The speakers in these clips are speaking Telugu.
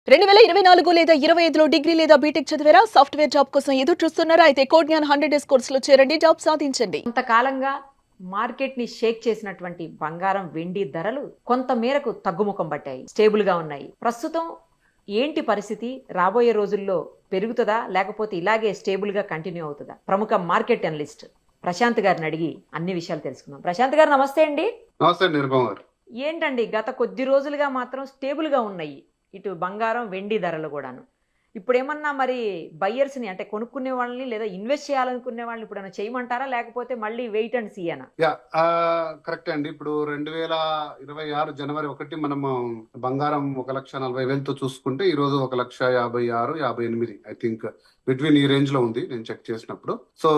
2024 లేదా 25లో డిగ్రీ లేదా బీటెక్ చదివారా? సాఫ్ట్‌వేర్ జాబ్ కోసం ఎదురు చూస్తున్నారా? అయితే కోడ్ జ్ఞాన్ 100 డేస్ కోర్సులో చేరండి, జాబ్ సాధించండి. కొంతకాలంగా మార్కెట్ ని షేక్ చేసినటువంటి బంగారం వెండి ధరలు కొంత మేరకు తగ్గుముఖం పట్టాయి, స్టేబుల్ గా ఉన్నాయి. ప్రస్తుతం ఏంటి పరిస్థితి? రాబోయే రోజుల్లో పెరుగుతుందా లేకపోతే ఇలాగే స్టేబుల్ గా కంటిన్యూ అవుతుందా? ప్రముఖ మార్కెట్ అనలిస్ట్ ప్రశాంత్ గారిని అడిగి అన్ని విషయాలు తెలుసుకుందాం. ప్రశాంత్ గారు నమస్తే అండి. నమస్తే నిర్మల్ గారు. ఏంటండి గత కొద్ది రోజులుగా మాత్రం స్టేబుల్ గా ఉన్నాయి ఇటు బంగారం వెండి ధరలు కూడాను. ఇప్పుడు ఏమన్నా మరి బయ్యర్స్ ని అంటే కొనుక్కునే వాళ్ళని లేదా ఇన్వెస్ట్ చేయాలనుకునే వాళ్ళని ఇప్పుడు చేయమంటారా లేకపోతే మళ్ళీ వెయిట్ అండ్ సీ అనా? కరెక్ట్ అండి. ఇప్పుడు 2026 జనవరి 1 మనము బంగారం 1,40,000తో చూసుకుంటే ఈ రోజు 1,56,000, 58 ఐ థింక్ బిట్వీన్ ఈ రేంజ్ లో ఉంది నేను చెక్ చేసినప్పుడు. సో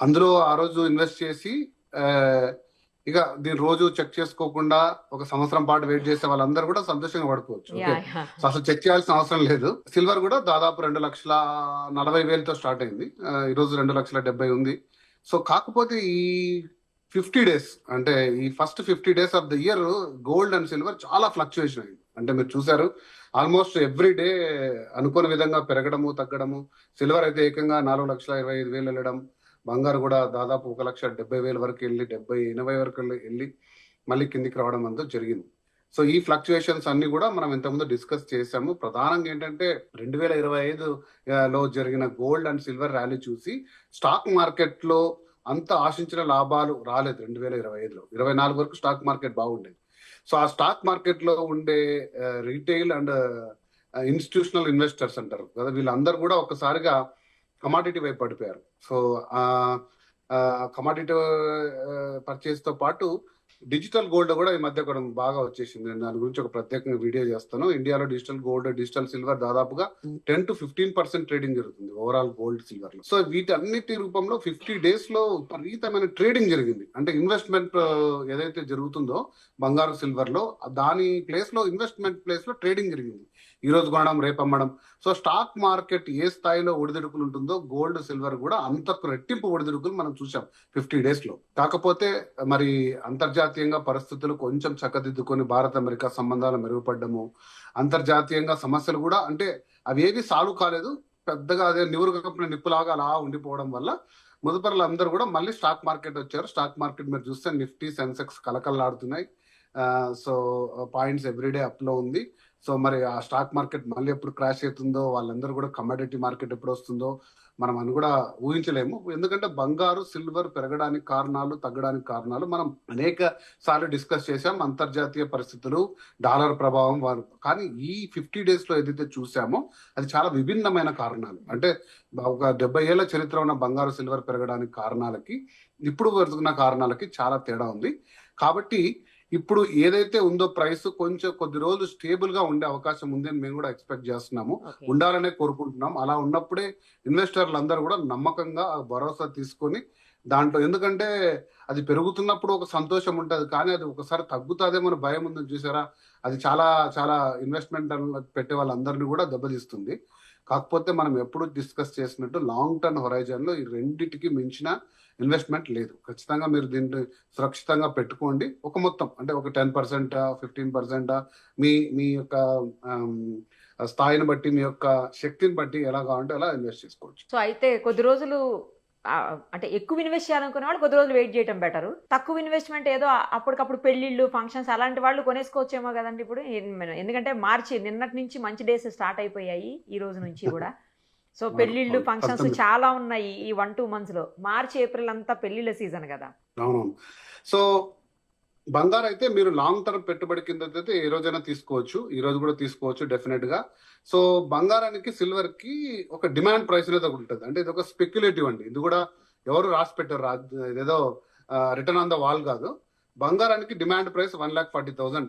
అందులో ఆ రోజు ఇన్వెస్ట్ చేసి ఇక దీని రోజు చెక్ చేసుకోకుండా ఒక సంవత్సరం పాటు వెయిట్ చేసే వాళ్ళందరూ కూడా సంతోషంగా పడుకోవచ్చు. సో అసలు చెక్ చేయాల్సిన అవసరం లేదు. సిల్వర్ కూడా దాదాపు 2,40,000తో స్టార్ట్ అయింది. ఈ రోజు 2,70,000 ఉంది. సో కాకపోతే ఈ 50 డేస్ అంటే ఈ first 50 days of the year gold and silver చాలా ఫ్లక్చుయేషన్ అయింది. అంటే మీరు చూసారు ఆల్మోస్ట్ ఎవ్రీ డే అనుకోని విధంగా పెరగడము తగ్గడము. సిల్వర్ అయితే ఏకంగా 4,25,000 వెళ్ళడం, బంగారు కూడా దాదాపు 1,70,000 వరకు వెళ్ళి 70-80 వరకు వెళ్ళి మళ్ళీ కిందికి రావడం అంతా జరిగింది. సో ఈ ఫ్లక్చుయేషన్స్ అన్ని కూడా మనం ఇంతకుముందు డిస్కస్ చేసాము. ప్రధానంగా ఏంటంటే 2025లో జరిగిన గోల్డ్ అండ్ సిల్వర్ ర్యాలీ చూసి స్టాక్ మార్కెట్ లో అంత ఆశించిన లాభాలు రాలేదు. 2025లో 24 వరకు స్టాక్ మార్కెట్ బాగుండేది. సో ఆ స్టాక్ మార్కెట్ లో ఉండే రీటైల్ అండ్ ఇన్స్టిట్యూషనల్ ఇన్వెస్టర్స్ అంటారు కదా, వీళ్ళందరూ కూడా ఒక్కసారిగా కమాడిటీ వైపు పడిపోయారు. సో కమాడిటీ పర్చేస్ తో పాటు డిజిటల్ గోల్డ్ కూడా ఈ మధ్య కూడా బాగా వచ్చేసింది. నేను దాని గురించి ఒక ప్రత్యేకంగా వీడియో చేస్తాను. ఇండియాలో డిజిటల్ గోల్డ్, డిజిటల్ సిల్వర్ దాదాపుగా 10-15% ట్రేడింగ్ జరుగుతుంది ఓవరాల్ గోల్డ్ సిల్వర్ లో. సో వీటన్నిటి రూపంలో 50 డేస్ లో విపరీతమైన ట్రేడింగ్ జరిగింది. అంటే ఇన్వెస్ట్మెంట్ ఏదైతే జరుగుతుందో బంగారు సిల్వర్ లో దాని ప్లేస్ లో ఇన్వెస్ట్మెంట్ ప్లేస్ లో ట్రేడింగ్ జరిగింది. ఈ రోజు కొనడం రేపు అమ్మడం. సో స్టాక్ మార్కెట్ ఏ స్థాయిలో ఒడిదుడుకులు ఉంటుందో గోల్డ్ సిల్వర్ కూడా అంతకు రెట్టింపు ఒడిదుడుకులు మనం చూసాం 50 డేస్ లో. కాకపోతే మరి అంతర్జాతీయంగా పరిస్థితులు కొంచెం చక్కదిద్దుకొని భారత్ అమెరికా సంబంధాలు మెరుగుపడ్డము, అంతర్జాతీయంగా సమస్యలు కూడా అంటే అవి ఏవి సాల్వ్ కాలేదు, పెద్దగా అదే నివురు కప్పిన నిప్పులాగా అలా ఉండిపోవడం వల్ల ముదుపరులు అందరూ కూడా మళ్ళీ స్టాక్ మార్కెట్ వచ్చారు. స్టాక్ మార్కెట్ మీరు చూస్తే నిఫ్టీ, సెన్సెక్స్ కలకల్లాడుతున్నాయి. సో పాయింట్స్ ఎవ్రీడే అప్ లో ఉంది. సో మరి ఆ స్టాక్ మార్కెట్ మళ్ళీ ఎప్పుడు క్రాష్ అవుతుందో, వాళ్ళందరూ కూడా కమోడిటీ మార్కెట్ ఎప్పుడు వస్తుందో మనం అని కూడా ఊహించలేము. ఎందుకంటే బంగారు సిల్వర్ పెరగడానికి కారణాలు, తగ్గడానికి కారణాలు మనం అనేక సార్లు డిస్కస్ చేశాం. అంతర్జాతీయ పరిస్థితులు, డాలర్ ప్రభావం కానీ ఈ 50 డేస్ లో ఏదైతే చూసామో అది చాలా విభిన్నమైన కారణాలు. అంటే ఒక 70 ఏళ్ల చరిత్ర ఉన్న బంగారు సిల్వర్ పెరగడానికి కారణాలకి ఇప్పుడు పెరుగుతున్న కారణాలకి చాలా తేడా ఉంది. కాబట్టి ఇప్పుడు ఏదైతే ఉందో ప్రైస్ కొంచెం కొద్ది రోజులు స్టేబుల్ గా ఉండే అవకాశం ఉంది అని మేము కూడా ఎక్స్పెక్ట్ చేస్తున్నాము, ఉండాలనే కోరుకుంటున్నాం. అలా ఉన్నప్పుడే ఇన్వెస్టర్లు అందరూ కూడా నమ్మకంగా భరోసా తీసుకొని దాంట్లో, ఎందుకంటే అది పెరుగుతున్నప్పుడు ఒక సంతోషం ఉంటుంది, కానీ అది ఒకసారి తగ్గుతుందేమో భయం ఉందని చూసారా, అది చాలా చాలా ఇన్వెస్ట్మెంట్ పెట్టే వాళ్ళందరినీ కూడా దెబ్బతీస్తుంది. కాకపోతే మనం ఎప్పుడు డిస్కస్ చేసినట్టు లాంగ్ టర్మ్ హొరైజన్ లో ఈ రెండింటికి మించిన ఇన్వెస్ట్మెంట్ లేదు. ఖచ్చితంగా మీరు దీన్ని సురక్షితంగా పెట్టుకోండి. ఒక మొత్తం అంటే ఒక 10%, 15% మీ మీ యొక్క స్థాయిని బట్టి, మీ యొక్క శక్తిని బట్టి ఎలా కావాలంటే అలా ఇన్వెస్ట్ చేసుకోవచ్చు. సో అయితే కొద్ది రోజులు అంటే ఎక్కువ ఇన్వెస్ట్ చేయాలనుకునే వాళ్ళు కొద్ది రోజులు వెయిట్ చేయడం బెటర్. తక్కువ ఇన్వెస్ట్మెంట్ ఏదో అప్పటికప్పుడు పెళ్లిళ్ళు, ఫంక్షన్స్ అలాంటి వాళ్ళు కొనేసుకోవచ్చేమో కదండి ఇప్పుడు. ఎందుకంటే మార్చి నిన్నటి నుంచి మంచి డేస్ స్టార్ట్ అయిపోయాయి, ఈ రోజు నుంచి కూడా. సో పెళ్లిళ్ళు, ఫంక్షన్స్ చాలా ఉన్నాయి ఈ 1-2 months లో. మార్చి, ఏప్రిల్ అంతా పెళ్లిళ్ళ సీజన్ కదా. అవునవును. సో బంగారు అయితే మీరు లాంగ్ టర్మ్ పెట్టుబడి కింద అయితే ఏ రోజైనా తీసుకోవచ్చు, ఈ రోజు కూడా తీసుకోవచ్చు డెఫినెట్ గా. సో బంగారానికి, సిల్వర్ కి ఒక డిమాండ్ ప్రైస్ అనేది ఉంటుంది. అంటే ఇది ఒక స్పెక్యులేటివ్ అండి. ఇది కూడా ఎవరు రాసి పెట్టారు, ఇదేదో రిటర్న్ ఆన్ ద వాల్ కాదు. బంగారానికి డిమాండ్ ప్రైస్ 1,40,000,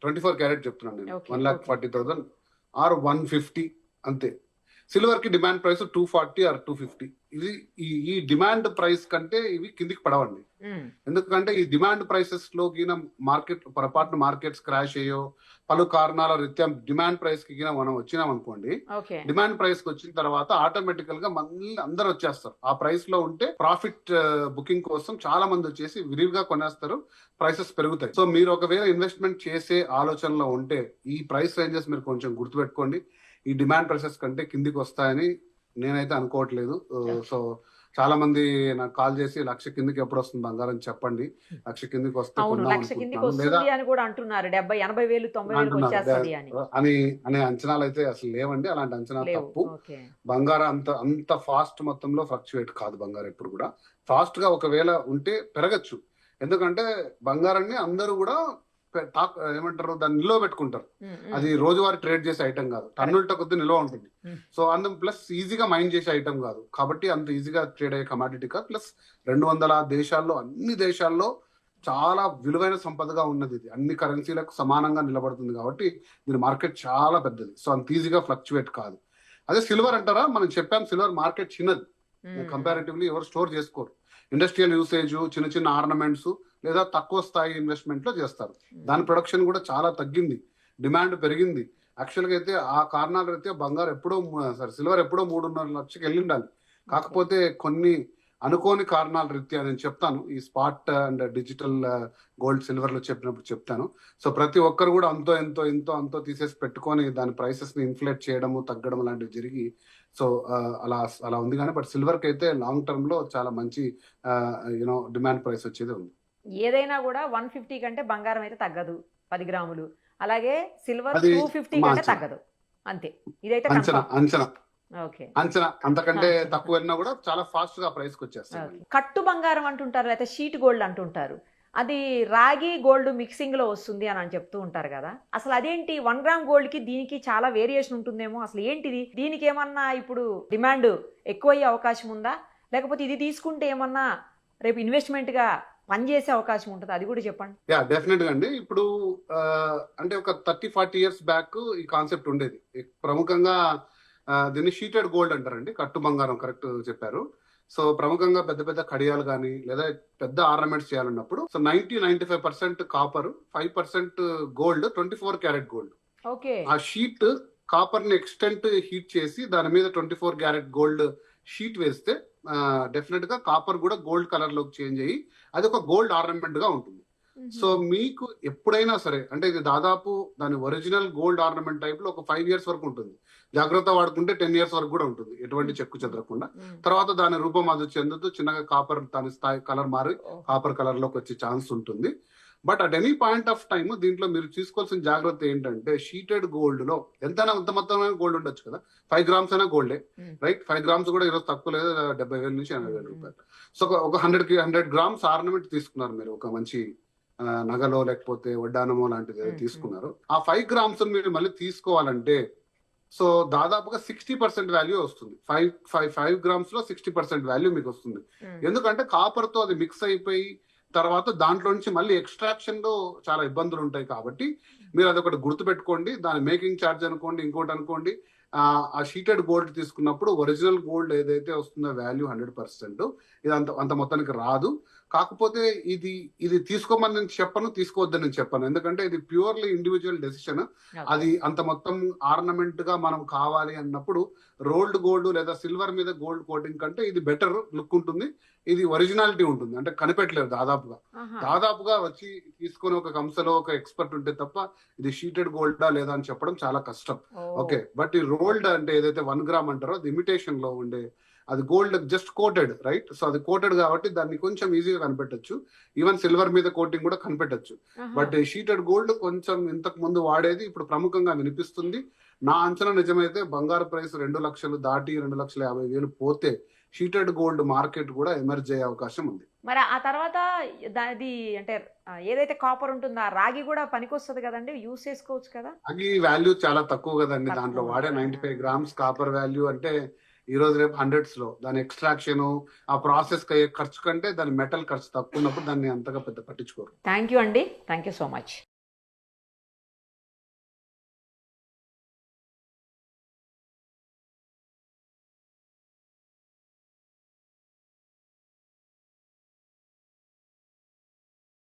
24 క్యారెట్ చెప్తున్నాను నేను, 1,40,000 ఆర్ 150 అంతే. సిల్వర్ కి డిమాండ్ ప్రైస్ 240 ఆర్ 250. ఇది ఈ డిమాండ్ ప్రైస్ కంటే ఇవి కిందికి పడవండి. ఎందుకంటే ఈ డిమాండ్ ప్రైసెస్ లో గిన మార్కెట్స్ క్రాష్ అయ్యో పలు కారణాల రీత్యా డిమాండ్ ప్రైస్ కి గిన మనం వచ్చినాం అనుకోండి, ఓకే డిమాండ్ ప్రైస్ కి వచ్చిన తర్వాత ఆటోమేటికల్ గా మళ్ళీ అందరు వచ్చేస్తారు. ఆ ప్రైస్ లో ఉంటే ప్రాఫిట్ బుకింగ్ కోసం చాలా మంది వచ్చేసి విరివిగా కొనేస్తారు, ప్రైసెస్ పెరుగుతాయి. సో మీరు ఒకవేళ ఇన్వెస్ట్మెంట్ చేసే ఆలోచనలో ఉంటే ఈ ప్రైస్ రేంజెస్ మీరు కొంచెం గుర్తుపెట్టుకోండి. ఈ డిమాండ్ ప్రైసెస్ కంటే కిందికి వస్తాయని నేనైతే అనుకోవట్లేదు. సో చాలా మంది నాకు కాల్ చేసి 1,00,000 కిందకి ఎప్పుడు వస్తుంది బంగారం చెప్పండి, 1,00,000 కిందకి వస్తే అవును, కొందాం 1,00,000 కిందికి అనుకుంటున్నాను లేదా వస్తుంది అని కూడా అంటున్నారు. 70,000, 80,000, 90,000 వచ్చేస్తుంది అని అనే అంచనాలు అయితే అసలు లేవండి. అలాంటి అంచనా లేవు. తప్పు. ఓకే బంగారం అంత ఫాస్ట్ మొత్తంలో ఫ్లక్చువేట్ కాదు. బంగారం ఎప్పుడు కూడా ఫాస్ట్ గా ఒకవేళ ఉంటే పెరగచ్చు. ఎందుకంటే బంగారాన్ని అందరూ కూడా ఏమంటారు దాన్ని నిల్వ పెట్టుకుంటారు. అది రోజువారీ ట్రేడ్ చేసే ఐటమ్ కాదు, టన్నులతో కొద్ది నిల్వ ఉంటుంది. సో ప్లస్ ఈజీగా మైండ్ చేసే ఐటమ్ కాదు కాబట్టి అంత ఈజీగా ట్రేడ్ అయ్యే కమాడిటీ కాదు. ప్లస్ 200 దేశాల్లో అన్ని దేశాల్లో చాలా విలువైన సంపదగా ఉన్నది. ఇది అన్ని కరెన్సీలకు సమానంగా నిలబడుతుంది కాబట్టి దీని మార్కెట్ చాలా పెద్దది. సో అంత ఈజీగా ఫ్లక్చువేట్ కాదు. అదే సిల్వర్ అంటారా, మనం చెప్పాం సిల్వర్ మార్కెట్ చిన్నది, కంపారిటివ్లీ ఎవరు స్టోర్ చేసుకోరు. ఇండస్ట్రియల్ యూసేజ్, చిన్న చిన్న ఆర్నమెంట్స్ లేదా తక్కువ స్థాయి ఇన్వెస్ట్మెంట్ లో చేస్తారు. దాని ప్రొడక్షన్ కూడా చాలా తగ్గింది, డిమాండ్ పెరిగింది. యాక్చువల్ గా అయితే ఆ కారణాలు అయితే బంగారు ఎప్పుడో సిల్వర్ ఎప్పుడో 3.5 లక్షకి వెళ్ళి ఉండాలి. కాకపోతే కొన్ని అనుకోని కారణాల రీత్యా నేను చెప్తాను, ఈ spot and digital gold silver లో చెప్పినప్పుడు చెప్తాను. సో ప్రతి ఒక్కరు కూడా అంతో తీసేసి పెట్టుకొని దాని ప్రైసెస్ ని ఇన్ఫ్లేట్ చేయడము తగ్గడం లాంటివి జరిగి సో అలా ఉంది. కానీ బట్ సిల్వర్ కి అయితే లాంగ్ టర్మ్ లో చాలా మంచి డిమాండ్ ప్రైస్ వచ్చేది ఉంది. ఏదైనా కూడా 150 కంటే బంగారం అయితే తగ్గదు 10 గ్రాములు, అలాగే సిల్వర్ అది 250 కంటే తగ్గదు. అంతే, ఇదైతే ఓకే అంచనా అంతకంటే తక్కువ వెళ్ళినా కూడా చాలా ఫాస్ట్ గా ప్రైస్ కి వచ్చేస్తుంది. కట్టు బంగారం అంటుంటారు, లేకపోతే షీట్ గోల్డ్ అంటుంటారు. అది రాగి గోల్డ్ మిక్సింగ్ లో వస్తుంది అని చెప్తూ ఉంటారు కదా, అసలు అదేంటి? 1 గ్రామ్ గోల్డ్ కి దీనికి చాలా వేరియేషన్ ఉంటుందేమో, అసలు ఏంటిది? దీనికి ఏమన్నా ఇప్పుడు డిమాండ్ ఎక్కువయ్యే అవకాశం ఉందా, లేకపోతే ఇది తీసుకుంటే ఏమన్నా రేపు ఇన్వెస్ట్మెంట్ గా పనిచేసే అవకాశం ఉంటుంది? అది కూడా చెప్పండి. యా డెఫినెట్ గా అండి. ఇప్పుడు అంటే ఒక 30-40 ఇయర్స్ బ్యాక్ ఈ కాన్సెప్ట్ ఉండేది. ప్రముఖంగా దీన్ని షీటెడ్ గోల్డ్ అంటారండి, కట్టు బంగారం, కరెక్ట్ చెప్పారు. సో ప్రముఖంగా పెద్ద పెద్ద కడియాలు కానీ లేదా పెద్ద ఆర్నమెంట్స్ చేయాలన్నప్పుడు so 90-95% copper, 5% gold, 24 carat gold. Okay, ఆ షీట్ కాపర్ ని ఎక్స్టెంట్ హీట్ చేసి దాని మీద 24 క్యారెట్ గోల్డ్ షీట్ వేస్తే డెఫినెట్ గా కాపర్ కూడా గోల్డ్ కలర్ లోకి చేంజ్ అయ్యి అది ఒక గోల్డ్ ఆర్నమెంట్ గా ఉంటుంది. సో మీకు ఎప్పుడైనా సరే అంటే ఇది దాదాపు దాని ఒరిజినల్ గోల్డ్ ఆర్నమెంట్ టైప్ లో ఒక 5 ఇయర్స్ వరకు ఉంటుంది. జాగ్రత్త వాడుకుంటే 10 ఇయర్స్ వరకు కూడా ఉంటుంది, ఎటువంటి చెక్కు చెదరకుండా. తర్వాత దాని రూపం అది చెందుతూ చిన్నగా కాపర్ దాని స్థాయి కలర్ మారి కాపర్ కలర్ లోకి వచ్చే ఛాన్స్ ఉంటుంది. But at any point of time దీంట్లో మీరు తీసుకోవాల్సిన జాగ్రత్త ఏంటంటే షీటెడ్ గోల్డ్ లో ఎంతైనా అంత మొత్తమైన గోల్డ్ ఉండొచ్చు కదా, 5 గ్రామ్స్ అయినా గోల్డే, రైట్? 5 గ్రామ్స్ కూడా ఈరోజు తక్కువ లేదు, 70,000 నుంచి 80,000 రూపాయలు. సో ఒక 100 గ్రామ్స్ ఆర్నమెంట్ తీసుకున్నారు మీరు, ఒక మంచి నగలో లేకపోతే వడ్డానమో లాంటిది తీసుకున్నారు. ఆ 5 గ్రామ్స్ మీరు మళ్ళీ తీసుకోవాలంటే సో దాదాపుగా 60% వాల్యూ వస్తుంది. 5 గ్రామ్స్ లో 60% వాల్యూ మీకు వస్తుంది. ఎందుకంటే కాపర్ తో అది మిక్స్ అయిపోయి తర్వాత దాంట్లో నుంచి మళ్ళీ ఎక్స్ట్రాక్షన్ లో చాలా ఇబ్బందులు ఉంటాయి. కాబట్టి మీరు అదొకటి గుర్తుపెట్టుకోండి. దాని మేకింగ్ ఛార్జ్ అనుకోండి, ఇంకోటి అనుకోండి. ఆ షీటెడ్ గోల్డ్ తీసుకున్నప్పుడు ఒరిజినల్ గోల్డ్ ఏదైతే వస్తుందో వాల్యూ 100%, ఇది అంత మొత్తానికి రాదు. కాకపోతే ఇది తీసుకోమని నేను చెప్పను, తీసుకోవద్దని నేను చెప్పను. ఎందుకంటే ఇది ప్యూర్లీ ఇండివిజువల్ డెసిషన్. అది అంత మొత్తం ఆర్నమెంట్ గా మనం కావాలి అన్నప్పుడు రోల్డ్ గోల్డ్ లేదా సిల్వర్ మీద గోల్డ్ కోటింగ్ కంటే ఇది బెటర్ లుక్ ఉంటుంది, ఇది ఒరిజినాలిటీ ఉంటుంది. అంటే కనిపెట్టలేదు దాదాపుగా వచ్చి తీసుకొని ఒక కంసలో ఒక ఎక్స్పర్ట్ ఉంటే తప్ప ఇది షీటెడ్ గోల్డా లేదా అని చెప్పడం చాలా కష్టం. ఓకే, బట్ ఈ రోల్డ్ అంటే ఏదైతే 1 గ్రామ్ అంటారో అది ఇమిటేషన్ లో ఉండే, అది gold just coated, right? So అది కోటెడ్ కాబట్టి దాన్ని కొంచెం ఈజీగా కనిపెట్టచ్చు. ఈవెన్ సిల్వర్ మీద కోటింగ్ కూడా కనిపెట్టచ్చు. బట్ షీటెడ్ గోల్డ్ కొంచెం ఇంతకు ముందు వాడేది ఇప్పుడు ప్రముఖంగా వినిపిస్తుంది. నా అంచనా నిజమైతే బంగారు ప్రైస్ 2 లక్షలు దాటి 2,50,000 పోతే షీటెడ్ గోల్డ్ మార్కెట్ కూడా ఎమర్జ్ అయ్యే అవకాశం ఉంది. మరి ఆ తర్వాత దాది అంటే ఏదైతే కాపర్ ఉంటుందో ఆ రాగి కూడా పనికొస్తుంది కదండి, యూస్ చేసుకోవచ్చు కదా? రాగి వాల్యూ చాలా తక్కువ కదండి, దాంట్లో వాడే 95 గ్రామ్స్ కాపర్ వాల్యూ అంటే ఈ రోజు రేపు 100s లో. దాని ఎక్స్ట్రాక్షన్ ఆ ప్రాసెస్ ఖర్చు కంటే దాని మెటల్ ఖర్చు తక్కువ ఉన్నప్పుడు దాన్ని అంతగా పెద్ద పట్టించుకోరు. థ్యాంక్ యూ అండి, థ్యాంక్ యూ సో మచ్.